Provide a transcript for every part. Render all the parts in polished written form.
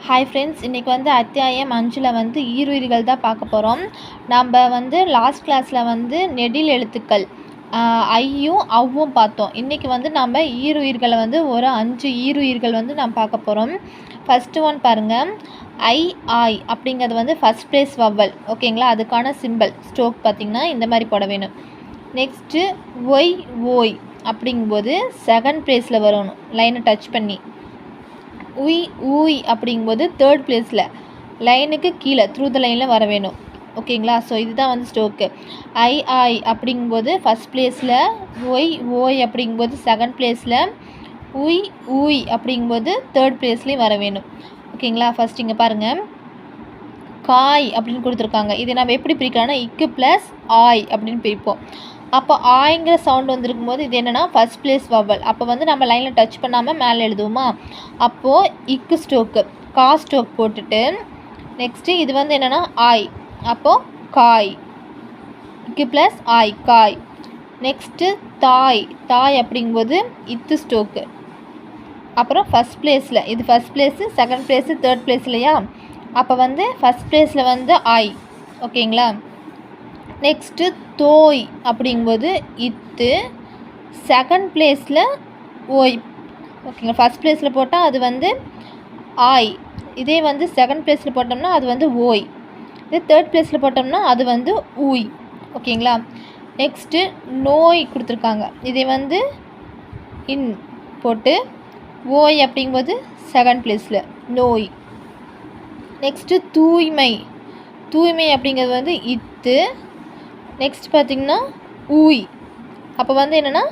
Hi friends, இன்றைக்கி வந்து அத்தியாயம் 5ல் வந்து ஈருயிர்கள் தான் பார்க்க போகிறோம். நம்ம வந்து லாஸ்ட் கிளாஸில் வந்து நெடில் எழுத்துக்கள் ஐயும் அவ்வும் பார்த்தோம். இன்றைக்கி வந்து நம்ம ஈருயிர்களை வந்து ஒரு 5 ஈருயிர்கள் வந்து நம்ம பார்க்க போகிறோம். ஃபஸ்ட்டு ஒன் பாருங்கள், ஆய் அப்படிங்கிறது வந்து ஃபஸ்ட் ப்ளேஸ் வவ்வல். ஓகேங்களா, அதுக்கான சிம்பிள் ஸ்ட்ரோக் பார்த்திங்கன்னா இந்த மாதிரி போட வேணும். நெக்ஸ்ட்டு ஓய் அப்படிங்கும்போது செகண்ட் ப்ளேஸில் வரணும், லைனை டச் பண்ணி. ஊய் அப்படிங்கும்போது தேர்ட் ப்ளேஸில் லைனுக்கு கீழே த்ரூ த லைனில் வர வேணும். ஓகேங்களா, ஸோ இதுதான் வந்து ஸ்ட்ரோக்கு. ஆய் அப்படிங்கும்போது ஃபஸ்ட் ப்ளேஸில், ஓய் அப்படிங்கும்போது செகண்ட் ப்ளேஸில், ஊய் அப்படிங்கும்போது தேர்ட் ப்ளேஸ்லேயும் வர வேணும். ஓகேங்களா, ஃபஸ்ட் இங்கே பாருங்கள், காய் அப்படின்னு கொடுத்துருக்காங்க. இதை நம்ம எப்படி பிரிக்கலாம்னா இக்கு ப்ளஸ் ஆய் அப்படின்னு பிரிப்போம். அப்போ ஆய்ங்கிற சவுண்ட் வந்துருக்கும் போது இது என்னென்னா ஃபஸ்ட் ப்ளேஸ் வவ்வல். அப்போ வந்து நம்ம லைனில் டச் பண்ணாமல் மேலே எழுதுவோமா, அப்போது இக்கு ஸ்ட்ரோக்கு கா ஸ்ட்ரோக் போட்டுட்டு நெக்ஸ்ட்டு இது வந்து என்னென்னா ஆய், அப்போது காய், இக்கு ப்ளஸ் ஆய் காய். நெக்ஸ்ட்டு தாய் அப்படிங்கும்போது இத்து ஸ்ட்ரோக்கு. அப்புறம் ஃபஸ்ட் ப்ளேஸில் இது first place, second place, third place இல்லையா, அப்போ வந்து ஃபஸ்ட் ப்ளேஸில் வந்து ஆய். ஓகேங்களா, நெக்ஸ்ட்டு தோய் அப்படிங்கும்போது இத்து, செகண்ட் ப்ளேஸில் ஓய். ஓகேங்களா, ஃபஸ்ட் ப்ளேஸில் போட்டால் அது வந்து ஆய், இதே வந்து செகண்ட் ப்ளேஸில் போட்டோம்னா அது வந்து ஓய், இதே தேர்ட் ப்ளேஸில் போட்டோம்னா அது வந்து ஊய். ஓகேங்களா, நெக்ஸ்ட்டு நோய் கொடுத்துருக்காங்க. இதே வந்து இன் போட்டு ஓய் அப்படிங்கும்போது செகண்ட் ப்ளேஸில் நோய். நெக்ஸ்ட்டு தூய்மை அப்படிங்கிறது வந்து இத்து, நெக்ஸ்ட் பார்த்திங்கன்னா ஊய். அப்போ வந்து என்னென்னா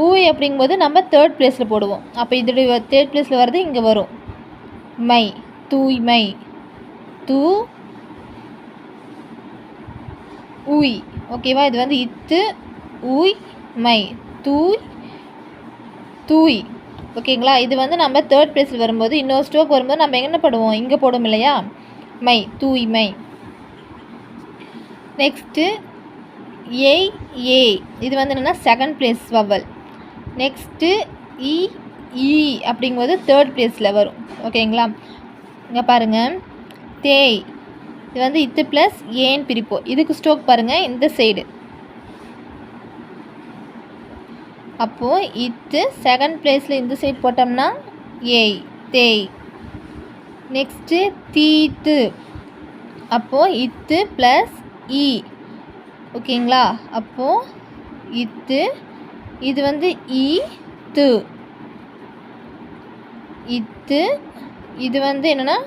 ஊய் அப்படிங்கும்போது நம்ம தேர்ட் ப்ளேஸில் போடுவோம். அப்போ இதோடைய தேர்ட் ப்ளேஸில் வர்றது இங்கே வரும், தூய்மை ஊய். ஓகேவா, இது வந்து இத்து ஊய் மை தூய். ஓகேங்களா, இது வந்து நம்ம தேர்ட் ப்ளேஸில் வரும்போது இன்னொரு ஸ்ட்ரோக் வரும்போது நம்ம என்ன போடுவோம், இங்கே போடுவோம் இல்லையா, தூய்மை. நெக்ஸ்ட்டு இது வந்து என்னென்னா செகண்ட் ப்ளேஸ் வவ்வல். நெக்ஸ்ட்டு ஈ அப்படிங்கும்போது தேர்ட் ப்ளேஸில் வரும். ஓகேங்களா, இங்கே பாருங்கள், தேய், இது வந்து இத்து ப்ளஸ் ஏன்னு பிரிப்போம். இதுக்கு ஸ்ட்ரோக் பாருங்கள் இந்த சைடு, அப்போது இத்து செகண்ட் ப்ளேஸில் இந்த சைடு போட்டோம்னா தேய். நெக்ஸ்ட்டு தீத்து, அப்போது இத்து ப்ளஸ் ஈ. ஓகேங்களா, அப்போது இத்து, இது வந்து இத்து, இது வந்து என்னென்னா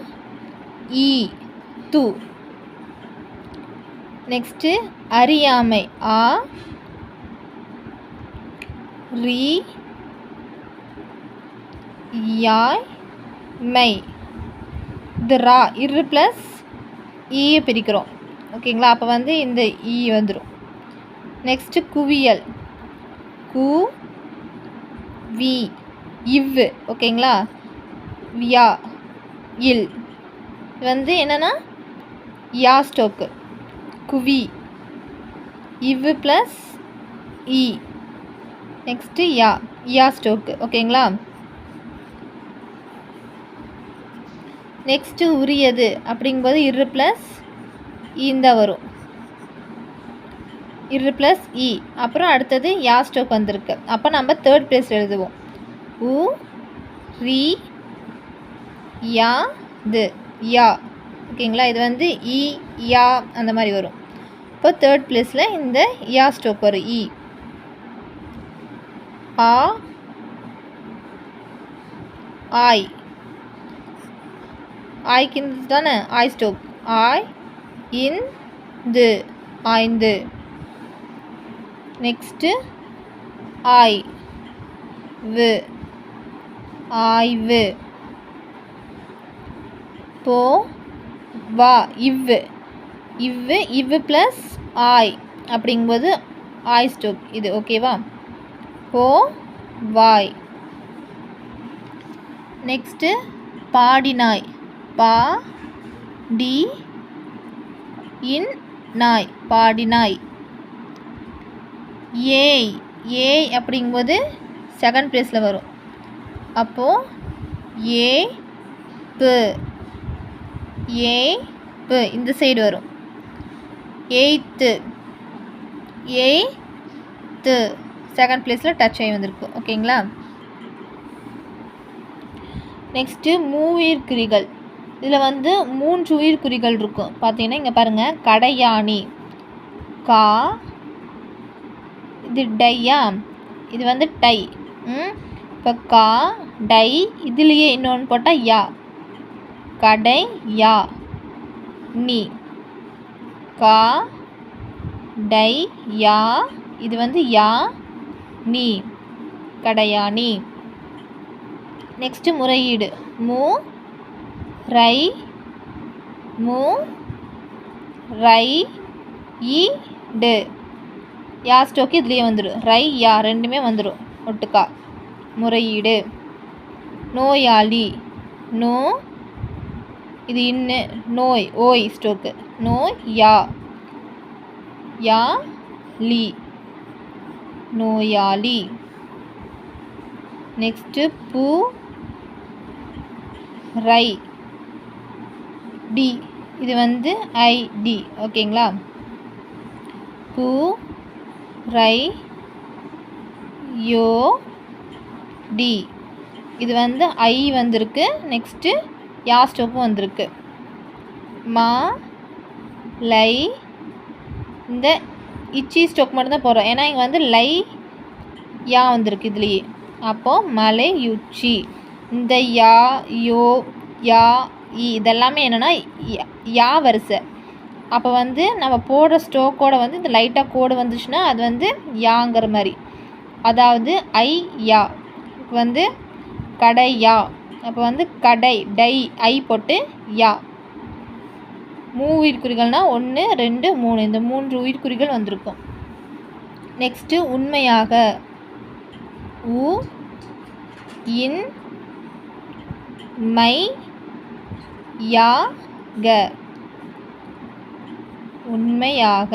து. நெக்ஸ்ட்டு அறியாமை யாய் மை. இது இரு ப்ளஸ் ஈயை பிரிக்கிறோம். ஓகேங்களா, அப்போ வந்து இந்த ஈ வந்துடும். நெக்ஸ்ட்டு குவியல் இவ்வு. ஓகேங்களா, வியா இல், இது வந்து என்னென்னா யா ஸ்டோக்கு, குவி இவ்வு ப்ளஸ் இ. நெக்ஸ்ட்டு யா ஸ்டோக்கு. ஓகேங்களா, நெக்ஸ்ட்டு உரியது அப்படிங்கும்போது இரு ப்ளஸ் இந்த வரும், இரு ப்ளஸ் இ. அப்புறம் அடுத்தது யா ஸ்டோக் வந்திருக்கு, அப்போ நம்ம தேர்ட் ப்ளேஸ் எழுதுவோம், யா. ஓகேங்களா, இது வந்து யா அந்த மாதிரி வரும். இப்போ தேர்ட் ப்ளேஸில் இந்த யா ஸ்டோக் வரும், ஆய்க்கு தானே ஆய் ஸ்டோக், ஆய்ந்து. நெக்ஸ்ட்டு ஆய்வு. இவ்வு ப்ளஸ் ஆய் அப்படிங்கும்போது ஆய் ஸ்டோக் இது. ஓகேவா, வாய். நெக்ஸ்ட்டு பாடினாய், பாடினாய். ஏய் அப்படிங்கும்போது செகண்ட் ப்ளேஸில் வரும், அப்போது ஏ ப்பு ஏப்பு இந்த சைடு வரும். எயித்து எய்த்து செகண்ட் பிளேஸில் டச் ஆகி வந்திருக்கு. ஓகேங்களா. நெக்ஸ்ட்டு மூவிற்குறிகள். இதில் வந்து 3 உயிர்க்குறிகள் இருக்கும். பார்த்தீங்கன்னா இங்கே பாருங்கள், கடையாணி கா, இது டையா, இது வந்து டை. இப்போ கா டை, இதுலேயே இன்னொன்று போட்டால் யா, கடை யா நீ, கா டை யா, இது வந்து யா நீ, கடையாணி. நெக்ஸ்ட்டு முறையீடு. மு ரை மு ரை இ டு. யா ஸ்டோக்கு இதுலேயே வந்துடும். ரை யா ரெண்டுமே வந்துடும் ஒட்டுக்கா. முறையீடு. நோயாளி நோ, இது இன்னு நோய் ஓய் ஸ்டோக்கு. நோய் யா யா லி, நோயாளி. நெக்ஸ்ட்டு பூ ரை டி, இது வந்து ஐ டி. ஓகேங்களா. பூ ரை யோ டி, இது வந்து ஐ வந்திருக்கு. நெக்ஸ்ட்டு யா ஸ்டோப்பும் வந்திருக்கு. மா லை, இந்த இச்சி ஸ்டோக் மட்டும்தான் போடுறோம், ஏன்னா இங்கே வந்து லை யா வந்திருக்கு இதுலேயே. அப்போது மலை யுச்சி. இந்த யா யோ யா இ இதெல்லாமே என்னென்னா யா வரிசை. அப்போ வந்து நம்ம போடுற ஸ்டோக்கோட வந்து இந்த லைட்டாக கோடு வந்துச்சுன்னா அது வந்து யாங்கிற மாதிரி. அதாவது ஐ யா வந்து கடை யா, அப்போ வந்து கடை டை ஐ போட்டு யா. உயிர்க்குறிகள்னால் 1 2 3, இந்த 3 உயிர்க்குறிகள் வந்திருக்கும். நெக்ஸ்ட்டு உண்மையாக. உ இன் மை யா க, உண்மையாக.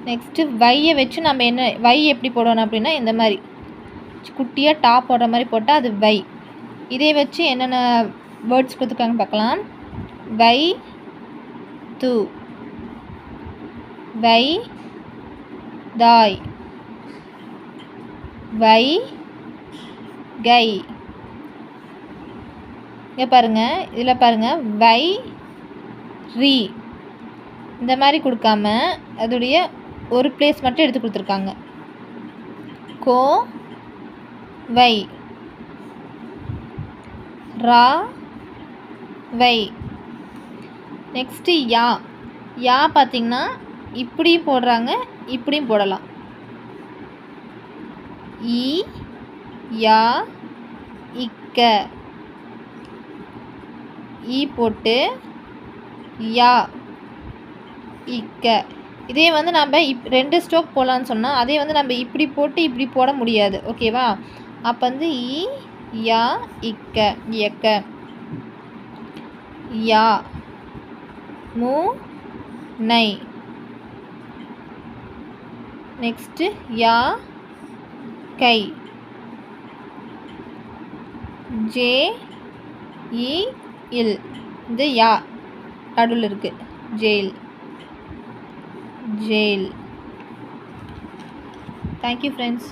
நெக்ஸ்ட்டு வையை வச்சு நம்ம என்ன வை எப்படி போடணும் அப்படின்னா இந்த மாதிரி குட்டியாக டாப் போடுற மாதிரி போட்டால் அது வை. இதே வச்சு என்னென்ன வேர்ட்ஸ் கொடுத்துருக்காங்க பார்க்கலாம். வை து, வை தாய், வை கை. இங்கே பாருங்கள், இதில் பாருங்கள் வை ரீ, இந்த மாதிரி கொடுக்காம அதோடைய ஒரு பிளேஸ் மட்டும் எடுத்து கொடுத்துருக்காங்க. கோ வை ரா வை. நெக்ஸ்ட்டு யா. யா பார்த்திங்கன்னா இப்படியும் போடுறாங்க, இப்படியும் போடலாம். இ யா இக்க, ஈ போட்டு யா இக்க. இதே வந்து நம்ம 2 ஸ்டோக் போடலான்னு சொன்னால் அதே வந்து நம்ம இப்படி போட்டு இப்படி போட முடியாது. ஓகேவா. அப்போ வந்து இ யா இக்க இயக்க. யா மு நை. நெக்ஸ்ட்டு யா கை. ஜே இ இல், இந்த யா நடுவில் இருக்குது. Jail jail. Thank you friends.